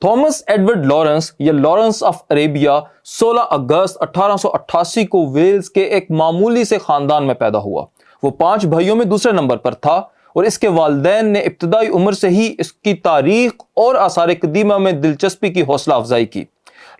Thomas Edward Lawrence یا Lawrence of Arabia 16 اگست 1888 کو Wales کے ایک معمولی سے خاندان میں پیدا ہوا۔ وہ 5 بھائیوں میں دوسرے نمبر پر تھا اور اس کے والدین نے ابتدائی عمر سے ہی اس کی تاریخ اور آثار قدیمہ میں دلچسپی کی حوصلہ افزائی کی۔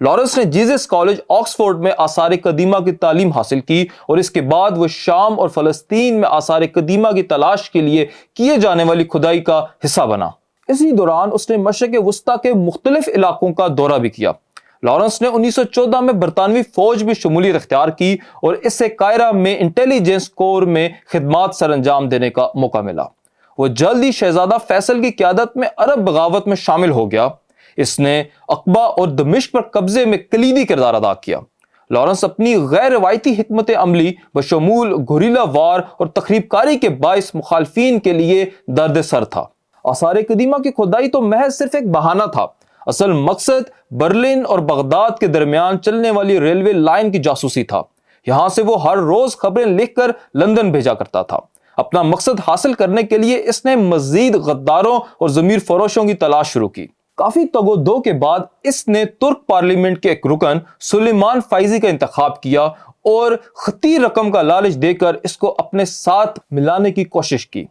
لارنس نے جیزس کالج آکسفورڈ میں آثار قدیمہ کی تعلیم حاصل کی اور اس کے بعد وہ شام اور فلسطین میں آثار قدیمہ کی تلاش کے لیے کیے جانے والی کھدائی کا حصہ بنا۔ اسی دوران اس نے مشرق وسطیٰ کے مختلف علاقوں کا دورہ بھی کیا۔ لارنس نے 1914 میں برطانوی فوج میں شمولیت اختیار کی اور اس سے قاہرہ میں انٹیلیجنس کور میں خدمات سر انجام دینے کا موقع ملا۔ وہ جلد ہی شہزادہ فیصل کی قیادت میں عرب بغاوت میں شامل ہو گیا۔ اس نے عقبہ اور دمشق پر قبضے میں کلیدی کردار ادا کیا۔ لارنس اپنی غیر روایتی حکمت عملی بشمول گوریلا وار اور تخریب کاری کے باعث مخالفین کے لیے درد سر تھا۔ آثار قدیمہ کی کھدائی تو محض صرف ایک بہانہ تھا۔ اصل مقصد برلن اور بغداد کے درمیان چلنے والی ریلوے لائن کی جاسوسی تھا۔ یہاں سے وہ ہر روز خبریں لکھ کر لندن بھیجا کرتا تھا۔ اپنا مقصد حاصل کرنے کے لیے اس نے مزید غداروں اور ضمیر فروشوں کی تلاش شروع کی۔ کافی تگ و دو کے بعد اس نے ترک پارلیمنٹ کے ایک رکن سلیمان فائزی کا انتخاب کیا اور خطی رقم کا لالچ دے کر اس کو اپنے ساتھ ملانے کی کوشش کی۔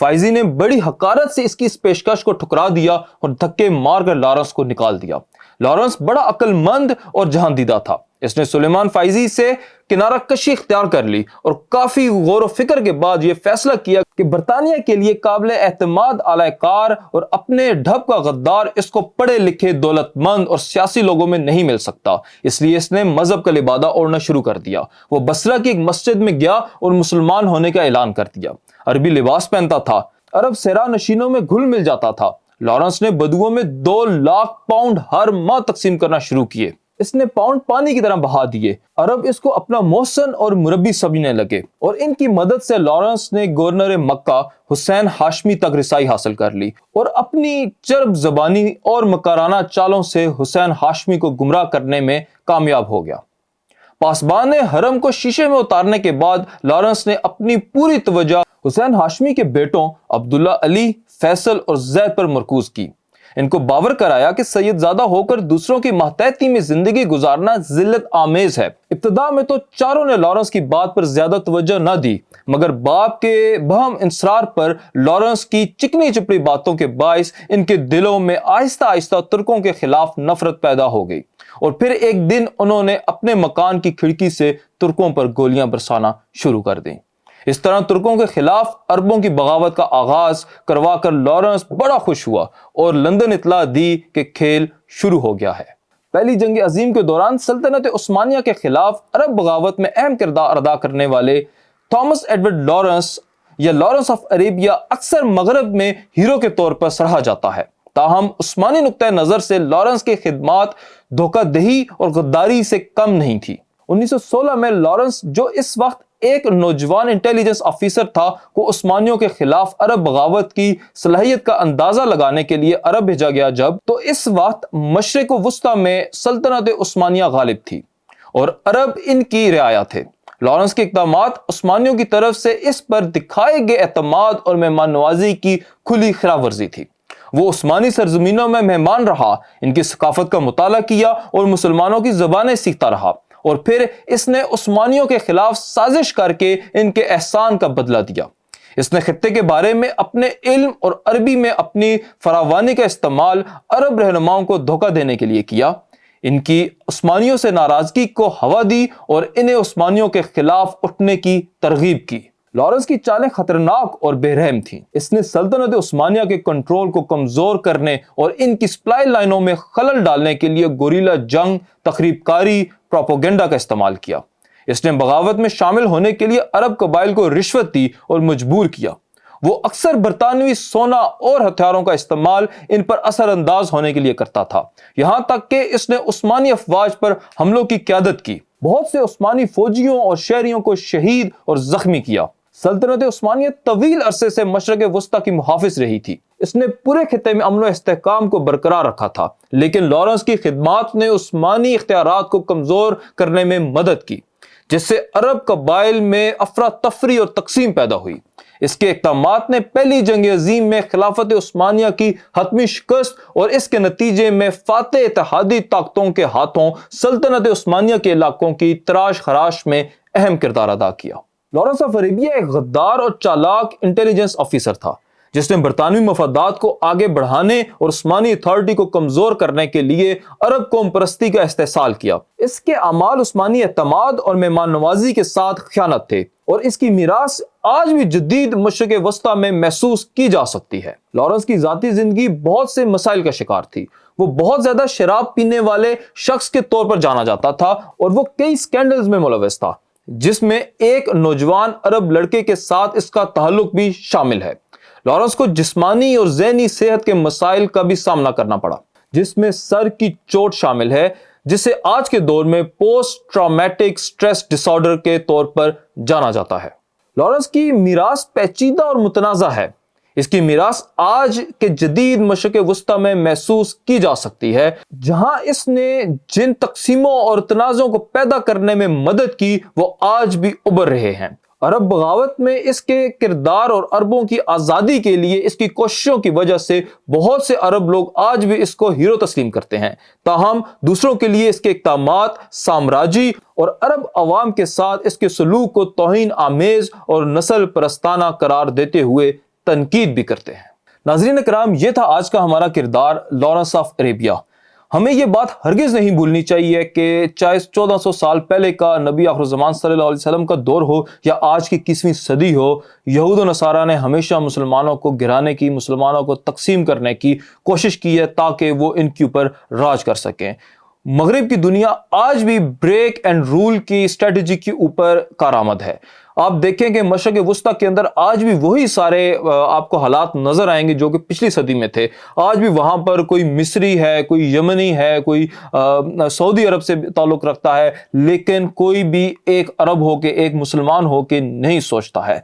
فائزی نے بڑی حقارت سے اس کی اس پیشکش کو ٹھکرا دیا اور دھکے مار کر لارنس کو نکال دیا۔ لارنس بڑا عقل مند اور جہاندیدہ تھا۔ اس نے سلیمان فائزی سے کنارہ کشی اختیار کر لی اور کافی غور و فکر کے بعد یہ فیصلہ کیا کہ برطانیہ کے لیے قابل اعتماد اعلی کار اور اپنے ڈھب کا غدار اس کو پڑھے لکھے دولت مند اور سیاسی لوگوں میں نہیں مل سکتا۔ اس لیے اس نے مذہب کا لبادہ اوڑھنا شروع کر دیا۔ وہ بصرہ کی ایک مسجد میں گیا اور مسلمان ہونے کا اعلان کر دیا۔ عربی لباس پہنتا تھا، عرب سیرا نشینوں میں گھل مل جاتا تھا۔ لارنس نے بدوؤں میں 2 لاکھ پاؤنڈ ہر ماہ تقسیم کرنا شروع کیے۔ اس نے پاؤنڈ پانی کی طرح بہا دیے۔ عرب اس کو اپنا محسن اور مربی سمجھنے لگے اور ان کی مدد سے لارنس نے گورنر مکہ حسین ہاشمی تک رسائی حاصل کر لی اور اپنی چرب زبانی اور مکارانہ چالوں سے حسین ہاشمی کو گمراہ کرنے میں کامیاب ہو گیا۔ پاسبان حرم کو شیشے میں اتارنے کے بعد لارنس نے اپنی پوری توجہ حسین ہاشمی کے بیٹوں عبداللہ علی، فیصل اور زید پر مرکوز کی۔ ان کو باور کرایا کہ سید زادہ ہو کر دوسروں کی ماتحتی میں زندگی گزارنا ذلت آمیز ہے۔ ابتدا میں تو چاروں نے لارنس کی بات پر زیادہ توجہ نہ دی، مگر باپ کے بہم انصرار پر لارنس کی چکنی چپڑی باتوں کے باعث ان کے دلوں میں آہستہ آہستہ ترکوں کے خلاف نفرت پیدا ہو گئی اور پھر ایک دن انہوں نے اپنے مکان کی کھڑکی سے ترکوں پر گولیاں برسانا شروع کر دیں۔ اس طرح ترکوں کے خلاف عربوں کی بغاوت کا آغاز کروا کر لارنس بڑا خوش ہوا اور لندن اطلاع دی کہ کھیل شروع ہو گیا ہے۔ پہلی جنگ عظیم کے دوران سلطنت عثمانیہ کے خلاف عرب بغاوت میں اہم کردار ادا کرنے والے تھامس ایڈورڈ لارنس یا لارنس آف عربیہ اکثر مغرب میں ہیرو کے طور پر سراہا جاتا ہے۔ تاہم عثمانی نقطہ نظر سے لارنس کی خدمات دھوکہ دہی اور غداری سے کم نہیں تھی۔ 1916 میں لارنس، جو اس وقت ایک نوجوان انٹیلیجنس آفیسر تھا، کو عثمانیوں کے خلاف عرب بغاوت کی صلاحیت کا اندازہ لگانے کے لیے عرب بھیجا گیا تو اس وقت مشرق وسطیٰ میں سلطنت عثمانیہ غالب تھی اور عرب ان کی رعایا تھے۔ لارنس کے اقدامات عثمانیوں کی طرف سے اس پر دکھائے گئے اعتماد اور مہمان نوازی کی کھلی خلاف ورزی تھی۔ وہ عثمانی سرزمینوں میں مہمان رہا، ان کی ثقافت کا مطالعہ کیا اور مسلمانوں کی زبانیں سیکھتا رہا، اور پھر اس نے عثمانیوں کے خلاف سازش کر کے ان کے احسان کا بدلہ دیا۔ اس نے خطے کے بارے میں اپنے علم اور عربی میں اپنی فراوانی کا استعمال عرب رہنماؤں کو دھوکہ دینے کے لیے کیا، ان کی عثمانیوں سے ناراضگی کو ہوا دی اور انہیں عثمانیوں کے خلاف اٹھنے کی ترغیب کی۔ لارنس کی چالیں خطرناک اور بے رحم تھیں۔ اس نے سلطنت عثمانیہ کے کنٹرول کو کمزور کرنے اور ان کی سپلائی لائنوں میں خلل ڈالنے کے لیے گوریلا جنگ، تخریب کاری، پروپیگنڈا کا استعمال کیا۔ اس نے بغاوت میں شامل ہونے کے لیے عرب قبائل کو رشوت دی اور مجبور کیا۔ وہ اکثر برطانوی سونا اور ہتھیاروں کا استعمال ان پر اثر انداز ہونے کے لیے کرتا تھا، یہاں تک کہ اس نے عثمانی افواج پر حملوں کی قیادت کی، بہت سے عثمانی فوجیوں اور شہریوں کو شہید اور زخمی کیا۔ سلطنت عثمانیہ طویل عرصے سے مشرق وسطیٰ کی محافظ رہی تھی۔ اس نے پورے خطے میں امن و استحکام کو برقرار رکھا تھا، لیکن لارنس کی خدمات نے عثمانی اختیارات کو کمزور کرنے میں مدد کی۔ جس سے عرب قبائل میں افراتفری اور تقسیم پیدا ہوئی۔ اس کے اقدامات نے پہلی جنگ عظیم میں خلافت عثمانیہ کی حتمی شکست اور اس کے نتیجے میں فاتح اتحادی طاقتوں کے ہاتھوں سلطنت عثمانیہ کے علاقوں کی تراش خراش میں اہم کردار ادا کیا۔ لارنس آف اریبیا ایک غدار اور چالاک انٹیلیجنس آفیسر تھا جس نے برطانوی مفادات کو آگے بڑھانے اور عثمانی اتھارٹی کو کمزور کرنے کے لیے عرب قوم پرستی کا استحصال کیا۔ اس کے اعمال عثمانی اعتماد اور مہمان نوازی کے ساتھ خیانت تھے اور اس کی میراث آج بھی جدید مشرق وسطی میں محسوس کی جا سکتی ہے۔ لارنس کی ذاتی زندگی بہت سے مسائل کا شکار تھی۔ وہ بہت زیادہ شراب پینے والے شخص کے طور پر جانا جاتا تھا اور وہ کئی سکینڈلز میں ملوث تھا، جس میں ایک نوجوان عرب لڑکے کے ساتھ اس کا تعلق بھی شامل ہے۔ لارنس کو جسمانی اور ذہنی صحت کے مسائل کا بھی سامنا کرنا پڑا، جس میں سر کی چوٹ شامل ہے، جسے آج کے دور میں پوسٹ ٹرامیٹک سٹریس ڈس آرڈر کے طور پر جانا جاتا ہے۔ لارنس کی میراث پیچیدہ اور متنازع ہے۔ اس کی میراث آج کے جدید مشرق وسطی میں محسوس کی جا سکتی ہے، جہاں اس نے جن تقسیموں اور تنازعوں کو پیدا کرنے میں مدد کی وہ آج بھی ابھر رہے ہیں۔ عرب بغاوت میں اس کے کردار اور عربوں کی آزادی کے لیے اس کی کوششوں کی وجہ سے بہت سے عرب لوگ آج بھی اس کو ہیرو تسلیم کرتے ہیں۔ تاہم دوسروں کے لیے اس کے اقدامات سامراجی اور عرب عوام کے ساتھ اس کے سلوک کو توہین آمیز اور نسل پرستانہ قرار دیتے ہوئے تنقید بھی کرتے ہیں۔ ناظرین کرام، یہ تھا آج کا ہمارا کردار لارنس آف اریبیا۔ ہمیں یہ بات ہرگز نہیں بھولنی چاہیے کہ چاہے 1400 سال پہلے کا نبی آخر الزمان صلی اللہ علیہ وسلم کا دور ہو یا آج کی 21ویں صدی ہو، یہود و نصارہ نے ہمیشہ مسلمانوں کو گرانے کی، مسلمانوں کو تقسیم کرنے کی کوشش کی ہے تاکہ وہ ان کے اوپر راج کر سکیں۔ مغرب کی دنیا آج بھی بریک اینڈ رول کی اسٹریٹجی کے اوپر کارآمد ہے۔ آپ دیکھیں کہ مشرق وسطی کے اندر آج بھی وہی سارے آپ کو حالات نظر آئیں گے جو کہ پچھلی صدی میں تھے۔ آج بھی وہاں پر کوئی مصری ہے، کوئی یمنی ہے، کوئی سعودی عرب سے تعلق رکھتا ہے، لیکن کوئی بھی ایک عرب ہو کے، ایک مسلمان ہو کے نہیں سوچتا ہے۔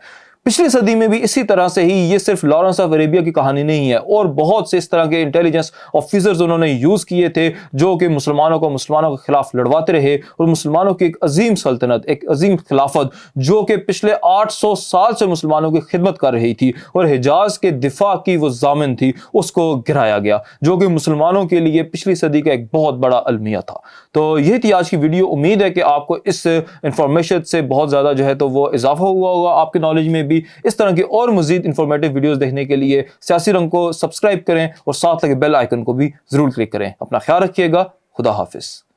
پچھلی صدی میں بھی اسی طرح سے ہی یہ صرف لارنس آف اریبیا کی کہانی نہیں ہے، اور بہت سے اس طرح کے انٹیلیجنس آفیسرز انہوں نے یوز کیے تھے جو کہ مسلمانوں کے خلاف لڑواتے رہے، اور مسلمانوں کی ایک عظیم سلطنت، ایک عظیم خلافت جو کہ پچھلے 800 سال سے مسلمانوں کی خدمت کر رہی تھی اور حجاز کے دفاع کی وہ ضامن تھی، اس کو گرایا گیا، جو کہ مسلمانوں کے لیے پچھلی صدی کا ایک بہت بڑا المیہ تھا۔ تو یہ تھی آج کی ویڈیو۔ امید ہے کہ آپ کو اس انفارمیشن سے بہت زیادہ جو ہے تو وہ اضافہ ہوا ہوگا آپ کے نالج میں بھی۔ اس طرح کی اور مزید انفارمیٹیو ویڈیوز دیکھنے کے لیے سیاسی رنگ کو سبسکرائب کریں اور ساتھ لگے بیل آئیکن کو بھی ضرور کلک کریں۔ اپنا خیال رکھیے گا۔ خدا حافظ۔